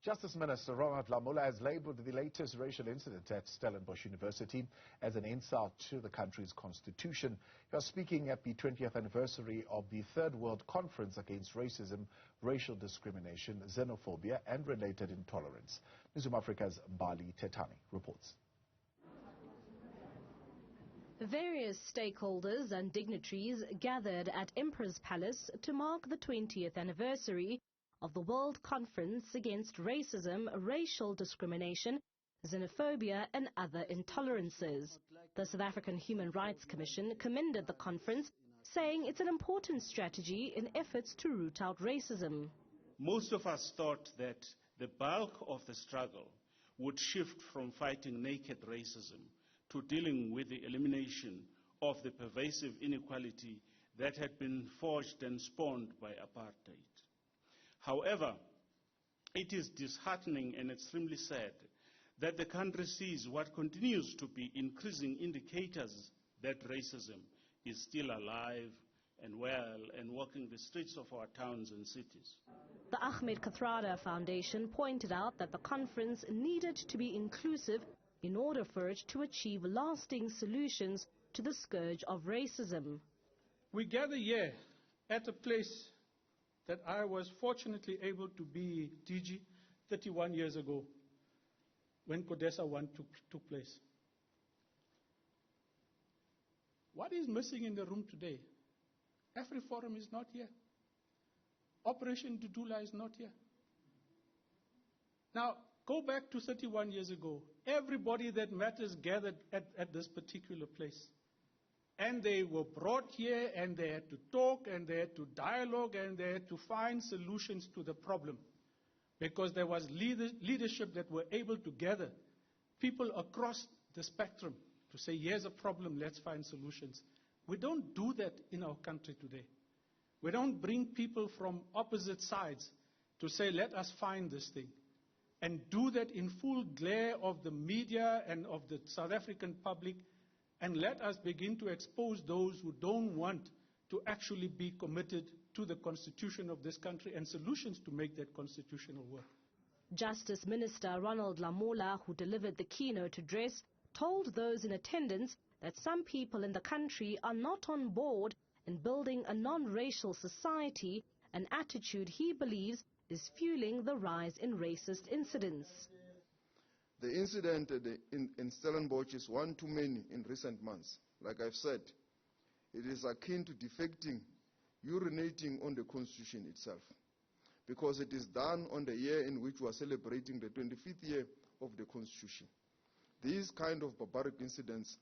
Justice Minister Ronald Lamola has labelled the latest racial incident at Stellenbosch University as an insult to the country's constitution. He was speaking at the 20th anniversary of the Third World Conference Against Racism, Racial Discrimination, Xenophobia and Related Intolerance. Newzroom Afrika's Mbali Thethani reports. Various stakeholders and dignitaries gathered at Emperor's Palace to mark the 20th anniversary of the World Conference Against Racism, Racial Discrimination, Xenophobia and Other Intolerances. The South African Human Rights Commission commended the conference, saying it's an important strategy in efforts to root out racism. Most of us thought that the bulk of the struggle would shift from fighting naked racism to dealing with the elimination of the pervasive inequality that had been forged and spawned by apartheid. However, it is disheartening and extremely sad that the country sees what continues to be increasing indicators that racism is still alive and well and walking the streets of our towns and cities. The Ahmed Kathrada Foundation pointed out that the conference needed to be inclusive in order for it to achieve lasting solutions to the scourge of racism. We gather here at a place that I was fortunately able to be DG 31 years ago when CODESA 1 took place. What is missing in the room today? AfriForum is not here. Operation Dudula is not here. Now, go back to 31 years ago. Everybody that matters gathered at this particular place. And they were brought here and they had to talk and they had to dialogue and they had to find solutions to the problem. Because there was leadership that were able to gather people across the spectrum to say, here's a problem, let's find solutions. We don't do that in our country today. We don't bring people from opposite sides to say, let us find this thing. And do that in full glare of the media and of the South African public. And let us begin to expose those who don't want to actually be committed to the constitution of this country and solutions to make that constitutional work. Justice Minister Ronald Lamola, who delivered the keynote address, told those in attendance that some people in the country are not on board in building a non-racial society, an attitude he believes is fueling the rise in racist incidents. The incident in Stellenbosch is one too many in recent months. Like I've said, it is akin to defecting, urinating on the Constitution itself, because it is done on the year in which we are celebrating the 25th year of the Constitution. These kind of barbaric incidents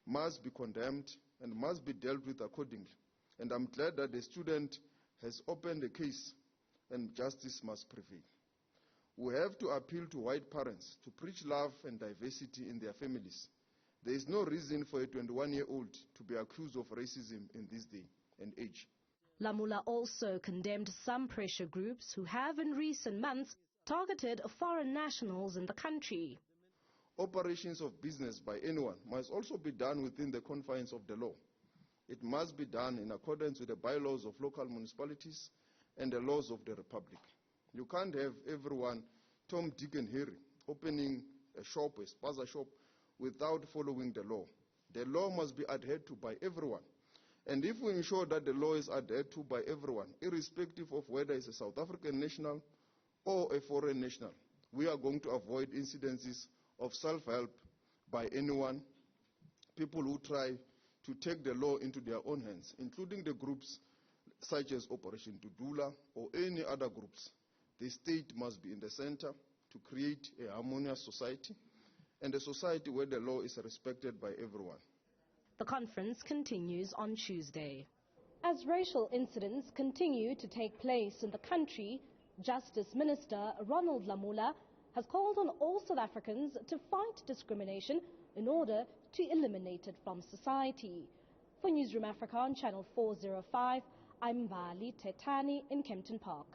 must be condemned and must be dealt with accordingly. And I'm glad that the student has opened a case and justice must prevail. We have to appeal to white parents to preach love and diversity in their families. There is no reason for a 21-year-old to be accused of racism in this day and age. Lamola also condemned some pressure groups who have in recent months targeted foreign nationals in the country. Operations of business by anyone must also be done within the confines of the law. It must be done in accordance with the bylaws of local municipalities and the laws of the Republic. You can't have everyone, Tom, Dick and Harry, opening a shop, a spaza shop, without following the law. The law must be adhered to by everyone. And if we ensure that the law is adhered to by everyone, irrespective of whether it's a South African national or a foreign national, we are going to avoid incidences of self-help by anyone, people who try to take the law into their own hands, including the groups such as Operation Dudula or any other groups. The state must be in the center to create a harmonious society and a society where the law is respected by everyone. The conference continues on Tuesday. As racial incidents continue to take place in the country, Justice Minister Ronald Lamola has called on all South Africans to fight discrimination in order to eliminate it from society. For Newzroom Afrika on Channel 405, I'm Mbali Thethani in Kempton Park.